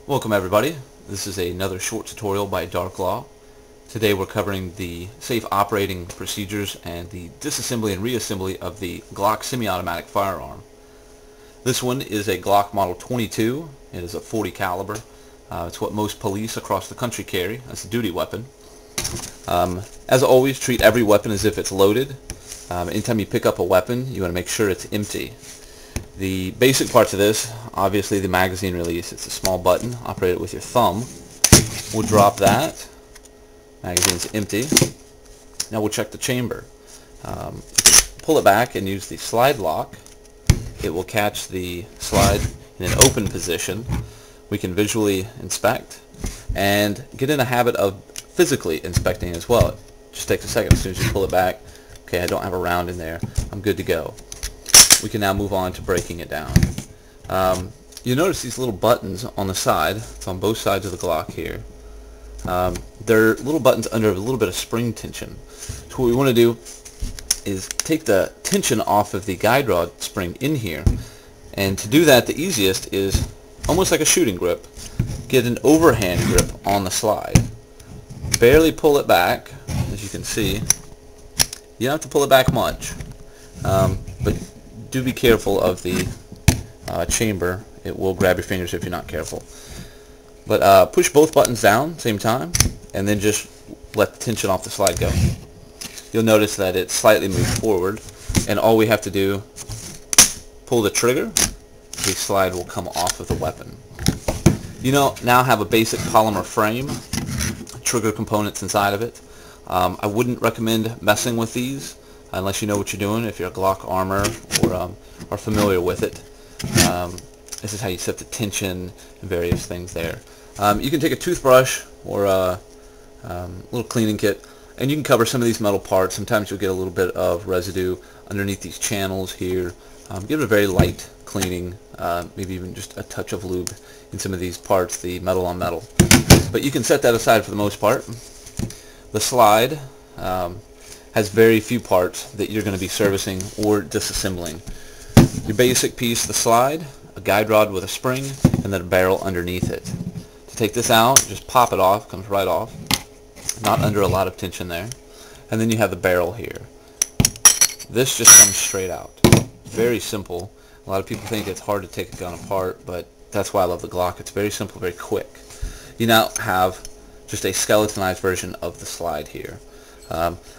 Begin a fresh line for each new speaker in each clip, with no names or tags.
Welcome everybody. This is another short tutorial by Dark Law. Today we're covering the safe operating procedures and the disassembly and reassembly of the Glock semi-automatic firearm. This one is a Glock Model 22. It is a .40 caliber. It's what most police across the country carry as a duty weapon. As always, treat every weapon as if it's loaded. Anytime you pick up a weapon, you want to make sure it's empty. The basic parts of this, obviously the magazine release. It's a small button. Operate it with your thumb. We'll drop that. Magazine's empty. Now we'll check the chamber. Pull it back and use the slide lock. It will catch the slide in an open position. We can visually inspect and get in a habit of physically inspecting as well. It just takes a second. As soon as you pull it back, okay, I don't have a round in there. I'm good to go. We can now move on to breaking it down. You notice these little buttons on the side. It's on both sides of the Glock here. They're little buttons under a little bit of spring tension. So what we want to do is take the tension off of the guide rod spring in here. And to do that, the easiest is almost like a shooting grip. Get an overhand grip on the slide. Barely pull it back, as you can see. You don't have to pull it back much. But do be careful of the chamber. It will grab your fingers if you're not careful. But push both buttons down same time, and then just let the tension off the slide go. You'll notice that it slightly moves forward, and all we have to do, pull the trigger, the slide will come off of the weapon. You now have a basic polymer frame, trigger components inside of it. I wouldn't recommend messing with these unless you know what you're doing. If you're a Glock armor or are familiar with it, this is how you set the tension and various things there. You can take a toothbrush or a little cleaning kit, and you can cover some of these metal parts. Sometimes you'll get a little bit of residue underneath these channels here. Give it a very light cleaning, maybe even just a touch of lube in some of these parts, the metal on metal. But you can set that aside for the most part. The slide has very few parts that you're going to be servicing or disassembling. Your basic piece, the slide, a guide rod with a spring, and then a barrel underneath it. To take this out, just pop it off, comes right off. Not under a lot of tension there. And then you have the barrel here. This just comes straight out. Very simple. A lot of people think it's hard to take a gun apart, but that's why I love the Glock. It's very simple, very quick. You now have just a skeletonized version of the slide here.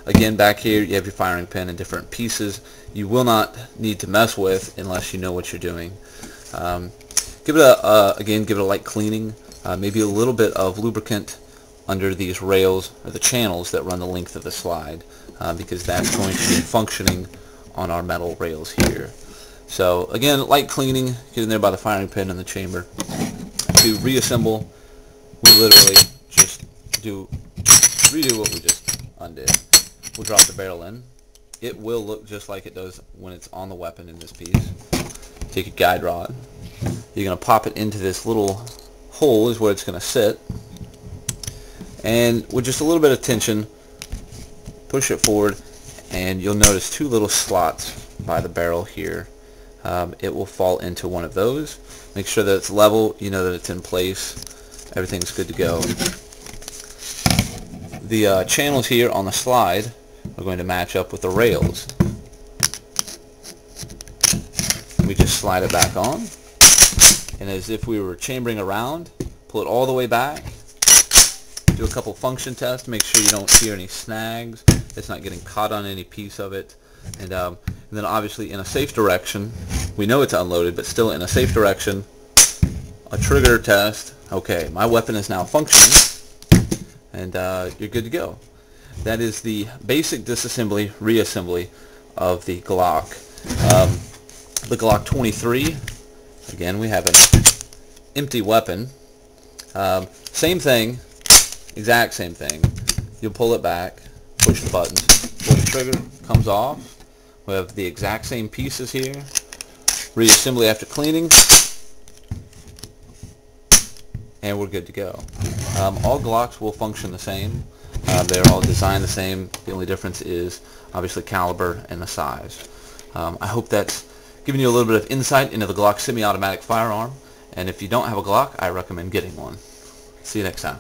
Again, back here you have your firing pin in different pieces. You will not need to mess with unless you know what you're doing. Give it a light cleaning, maybe a little bit of lubricant under these rails or the channels that run the length of the slide, because that's going to be functioning on our metal rails here. So again, light cleaning, get in there by the firing pin and the chamber. To reassemble, we literally just redo what we just undid. We'll drop the barrel in. It will look just like it does when it's on the weapon in this piece. Take a guide rod. You're going to pop it into this little hole is where it's going to sit. And with just a little bit of tension, push it forward, and you'll notice two little slots by the barrel here. It will fall into one of those. Make sure that it's level. You know that it's in place. Everything's good to go. The channels here on the slide are going to match up with the rails. We just slide it back on, and as if we were chambering around, pull it all the way back. Do a couple function tests, make sure you don't hear any snags, it's not getting caught on any piece of it, and then obviously in a safe direction, we know it's unloaded, but still in a safe direction, a trigger test. Okay, my weapon is now functioning, and you're good to go. That is the basic disassembly, reassembly of the Glock. The Glock 23, again, we have an empty weapon. Same thing, exact same thing. You'll pull it back, push the buttons, pull the trigger, comes off. We have the exact same pieces here. Reassembly after cleaning, and we're good to go. All Glocks will function the same. They're all designed the same. The only difference is obviously caliber and the size. I hope that's given you a little bit of insight into the Glock semi-automatic firearm, And if you don't have a Glock, I recommend getting one. See you next time.